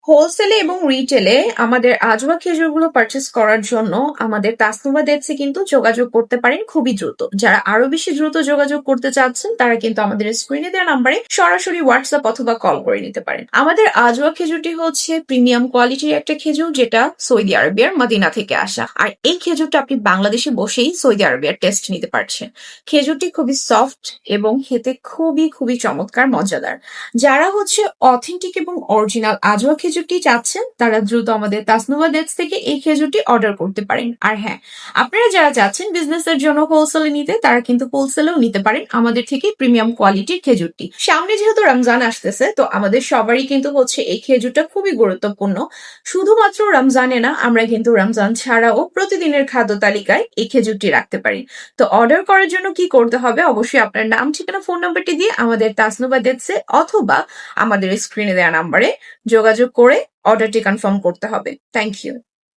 হোলসেলে এবং রিটেলে আমাদের আজওয়া খেজুরগুলো পারচেস করার জন্য আমাদের তাসনুভা ডেটসে কিন্তু যোগাযোগ করতে পারেন খুবই দ্রুত। যারা আরো বেশি দ্রুত যোগাযোগ করতে চাচ্ছেন তারা কিন্তু আমাদের স্ক্রিনে দেওয়া নাম্বারে সরাসরি হোয়াটসঅ্যাপ অথবা কল করে নিতে পারেন। আমাদের আজওয়া খেজুরটি হচ্ছে প্রিমিয়াম কোয়ালিটির একটা খেজুর, যেটা সৌদি আরবিয়ার মদিনা থেকে আসা। আর এই খেজুরটা আপনি বাংলাদেশে বসেই সৌদি আরবিয়ার টেস্ট নিতে পারছেন। খেজুরটি খুবই সফট এবং খেতে খুবই খুবই চমৎকার মজাদার। যারা হচ্ছে অথেন্টিক এবং অরিজিনাল আজওয়া খেজুরটি চাচ্ছেন তারা দ্রুত আমাদের তাসনুভা ডেটস থেকে এই খেজুরটি অর্ডার করতে পারেন। আর হ্যাঁ, আপনারা যারা চাচ্ছেন বিজনেসের জন্য হোলসেলে নিতে তারা কিন্তু হোলসেলেও নিতে পারেন আমাদের থেকে প্রিমিয়াম কোয়ালিটির খেজুরটি। সামনে যেহেতু রমজান আসতেছে, তো আমাদের সবারই কিন্তু হচ্ছে এই খেজুরটা খুবই গুরুত্বপূর্ণ। শুধুমাত্র রমজানে না, আমরা কিন্তু রমজান ছাড়াও প্রতিদিনের খাদ্য তালিকায় এই খেজুরটি রাখতে পারি। তো অর্ডার করার জন্য কি করতে হবে, অবশ্যই আপনার নাম, ঠিকানা, ফোন নাম্বারটি দিয়ে আমাদের তাসনুভা ডেটসে অথবা আমাদের স্ক্রিনে দেওয়া নাম্বারে যোগাযোগ করে অর্ডারটি কনফার্ম করতে হবে। Thank you.